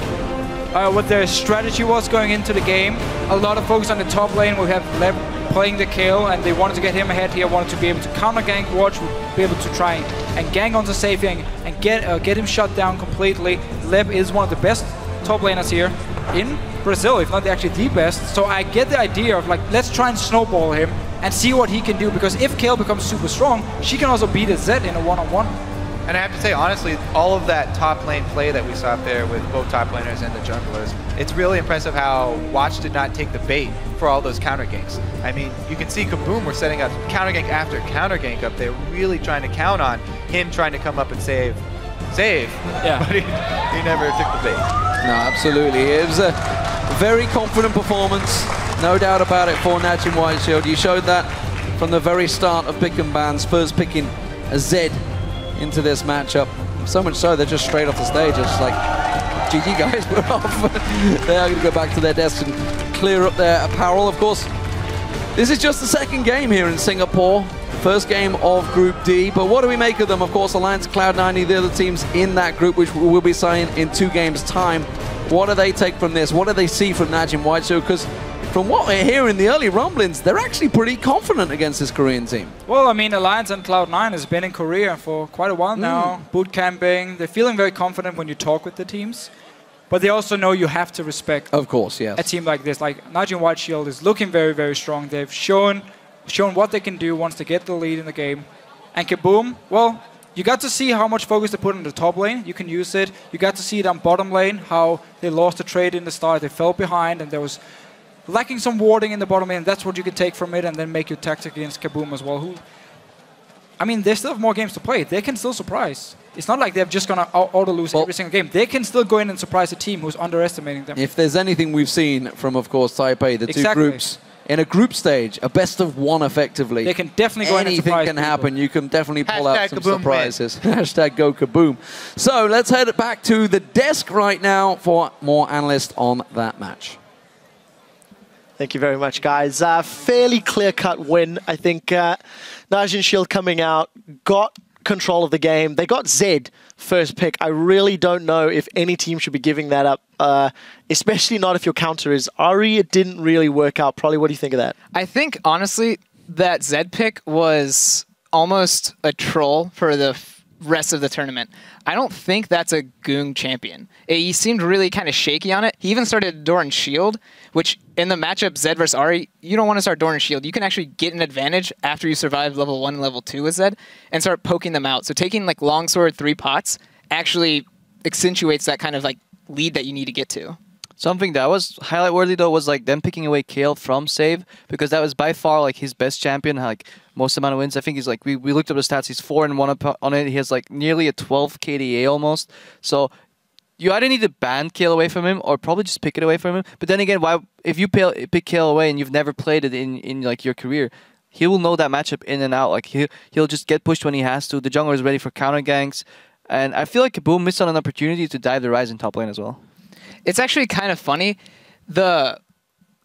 what their strategy was going into the game. A lot of focus on the top lane. We have Leb playing the kill, and they wanted to get him ahead here, wanted to be able to counter gank Watch, be able to try and gang onto Savian and get him shut down completely. Leb is one of the best top laners here in Brazil, if not actually the best. So I get the idea of like, let's try and snowball him and see what he can do, because if Kayle becomes super strong, she can also beat a Zed in a one-on-one. And I have to say, honestly, all of that top lane play that we saw up there with both top laners and the junglers, it's really impressive how Watch did not take the bait for all those counter ganks. I mean, you can see Kabum were setting up counter gank after counter gank up there, really trying to count on him trying to come up and save. Yeah. But he never took the bait. No, absolutely. It was a very confident performance, no doubt about it, for Najin White Shield. You showed that from the very start of pick and ban, Spurs picking a Zed into this matchup. So much so, they're just straight off the stage. It's like, GG guys, we're off. They are going to go back to their desk and clear up their apparel. Of course, this is just the second game here in Singapore. First game of Group D, but what do we make of them? Of course, Alliance, Cloud9, the other teams in that group, which we will be seeing in 2 games' time. What do they take from this? What do they see from Najin White Shield? Because from what we're hearing, the early rumblings, they're actually pretty confident against this Korean team. Well, I mean, Alliance and Cloud9 has been in Korea for quite a while now, boot camping. They're feeling very confident when you talk with the teams, but they also know you have to respect, of course, yes, a team like this. Like Najin White Shield is looking very, very strong. They've shown what they can do once they get the lead in the game. And Kabum, well, you got to see how much focus they put on the top lane. You can use it. You got to see it on bottom lane, how they lost the trade in the start. They fell behind, and there was lacking some warding in the bottom lane. That's what you can take from it, and then make your tactic against Kabum as well. Who, I mean, they still have more games to play. They can still surprise. It's not like they're just going to auto-lose every single game. They can still go in and surprise a team who's underestimating them. If there's anything we've seen from, of course, Taipei, the two groups, in a group stage, a best-of-1 effectively. They can definitely go in and surprise anything can happen. You can definitely pull out some Kabum surprises. Hashtag go Kabum. So let's head back to the desk right now for more analysts on that match. Thank you very much, guys. Fairly clear-cut win. I think Najin Shield coming out, got control of the game. They got Zed first pick. I really don't know if any team should be giving that up, especially not if your counter is Ari. It didn't really work out. Probably, what do you think of that? I think, honestly, that Zed pick was almost a troll for the rest of the tournament. I don't think that's a Goong champion. He seemed really kind of shaky on it. He even started Door and Shield, which in the matchup Zed versus Ari, you don't want to start Door and Shield. You can actually get an advantage after you survive level 1 and level 2 with Zed and start poking them out. So taking like Longsword 3 pots actually accentuates that kind of like lead that you need to get to. Something that was highlight worthy though was like them picking away Kale from Save, because that was by far like his best champion, like most amount of wins. I think he's like, we looked up the stats, he's 4-1 on it. He has like nearly a 12 KDA almost. So you either need to ban Kale away from him or probably just pick it away from him. But then again, why if you pick Kale away and you've never played it in like your career, he will know that matchup in and out. Like he'll just get pushed when he has to. The jungler is ready for counter ganks. And I feel like Kabum missed on an opportunity to dive the Ryze in top lane as well. It's actually kind of funny. The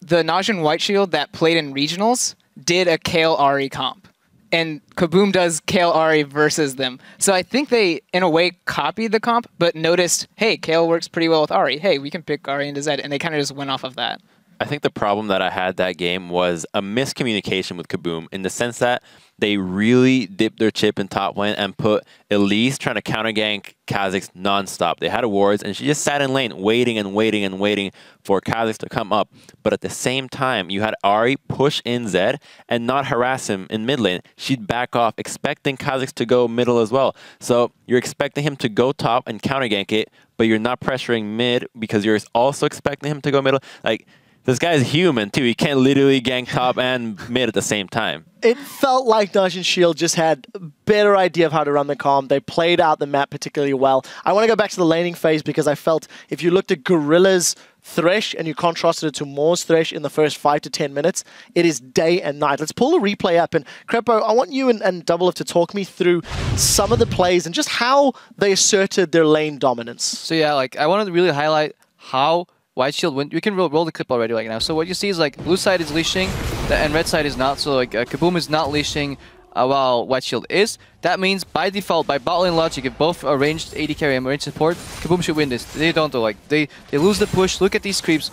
Najin White Shield that played in regionals did a Kale Ari comp, and Kabum does Kale Ari versus them. So I think they, in a way, copied the comp, but noticed, hey, Kale works pretty well with Ari. Hey, we can pick Ari into Zed, and they kind of just went off of that. I think the problem that I had that game was a miscommunication with Kabum, in the sense that they really dipped their chip in top lane and put Elise trying to counter gank Kha'Zix nonstop. They had wards and she just sat in lane waiting and waiting and waiting for Kha'Zix to come up. But at the same time, you had Ari push in Zed and not harass him in mid lane. She'd back off, expecting Kha'Zix to go middle as well. So you're expecting him to go top and counter gank it, but you're not pressuring mid because you're also expecting him to go middle. Like, this guy's human, too. He can't literally gank top and mid at the same time. It felt like Najin Shield just had a better idea of how to run the comp. They played out the map particularly well. I want to go back to the laning phase because I felt if you looked at Gorilla's Thresh and you contrasted it to Moore's Thresh in the first 5 to 10 minutes, it is day and night. Let's pull a replay up. And Crepo, I want you and Double to talk me through some of the plays and just how they asserted their lane dominance. So yeah, like I wanted to really highlight how White Shield win. You can roll the clip already right now. So what you see is like blue side is leashing and red side is not. So like Kabum is not leashing while White Shield is. That means by default, by bot lane logic, if both are ranged AD carry and ranged support, Kabum should win this. They don't though. Like they lose the push. Look at these creeps.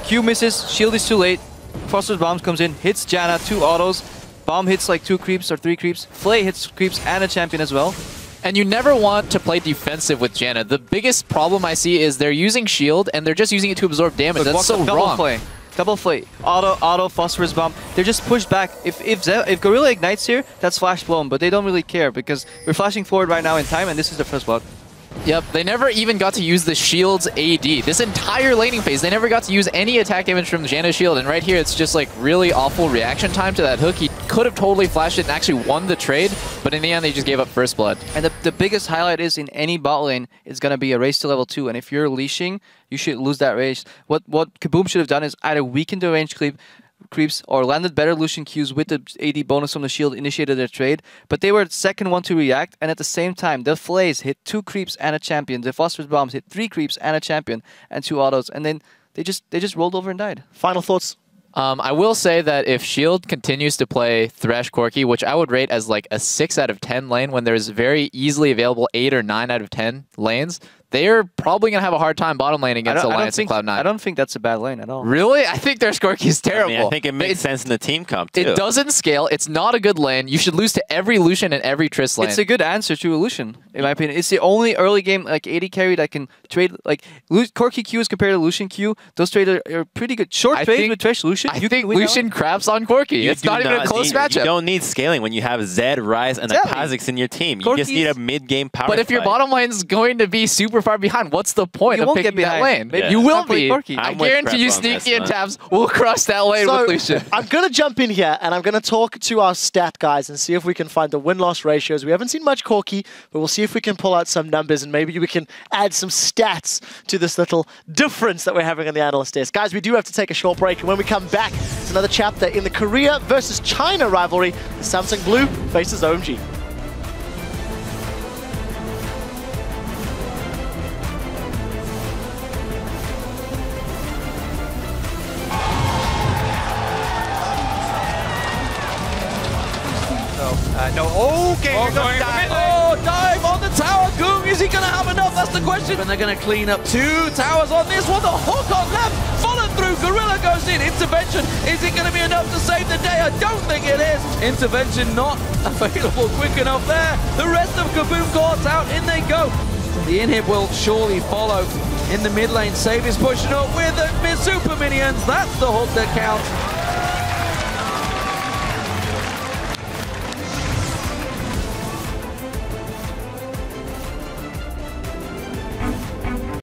Q misses. Shield is too late. Foster's bombs comes in, hits Janna, 2 autos. Bomb hits like 2 creeps or 3 creeps. Flay hits creeps and a champion as well. And you never want to play defensive with Janna. The biggest problem I see is they're using shield and they're just using it to absorb damage. That's so wrong. Double flay. Auto, phosphorus bomb. They're just pushed back. If Gorilla ignites here, that's flash blown, but they don't really care because we're flashing forward right now in time and this is the first blood. Yep, they never even got to use the shield's AD. This entire laning phase, they never got to use any attack damage from Janna's shield, and right here it's just like really awful reaction time to that hook. He could have totally flashed it and actually won the trade, but in the end they just gave up first blood. And the biggest highlight is in any bot lane is going to be a race to level 2, and if you're leashing, you should lose that race. What Kabum should have done is either weakened the range creeps or landed better Lucian Qs with the AD bonus from the shield, initiated their trade, but they were the second one to react, and at the same time the Flays hit 2 creeps and a champion, the Phosphorus bombs hit 3 creeps and a champion and 2 autos, and then they just rolled over and died. Final thoughts? I will say that if Shield continues to play Thresh Corki, which I would rate as like a 6 out of 10 lane when there's very easily available 8 or 9 out of 10 lanes, they're probably going to have a hard time bottom lane against Alliance and Cloud9. I don't think that's a bad lane at all. Really? I think their Corki is terrible. I mean, I think it makes sense in the team comp, too. It doesn't scale. It's not a good lane. You should lose to every Lucian and every Triss lane. It's a good answer to a Lucian, in my opinion. It's the only early game like AD carry that can trade like Corki Q is compared to Lucian Q. Those trades are pretty good. Short trade with Thresh Lucian. I think Lucian craps on Corki. It's not even a close matchup. You don't need scaling when you have Zed, Ryze, and a Kha'Zix in your team. You just need a mid-game power But if your bottom lane's going to be super far behind, what's the point of picking that lane? Maybe you will be. I guarantee you Sneaky and Tabs will cross that lane with Lucian. I'm going to jump in here and I'm going to talk to our stat guys and see if we can find the win-loss ratios. We haven't seen much Corki, but we'll see if we can pull out some numbers and maybe we can add some stats to this little difference that we're having on the analyst desk. Guys, we do have to take a short break, and when we come back, it's another chapter in the Korea versus China rivalry. The Samsung Blue faces OMG. goes dive. Oh, dive on the tower. Goong, is he going to have enough? That's the question. And they're going to clean up 2 towers on this one. The hook on left, followed through. Gorilla goes in. Intervention. Is it going to be enough to save the day? I don't think it is. Intervention not available quick enough there. The rest of Kabum caught out. In they go. The inhib will surely follow in the mid lane. Save is pushing up with the super minions. That's the hook that counts.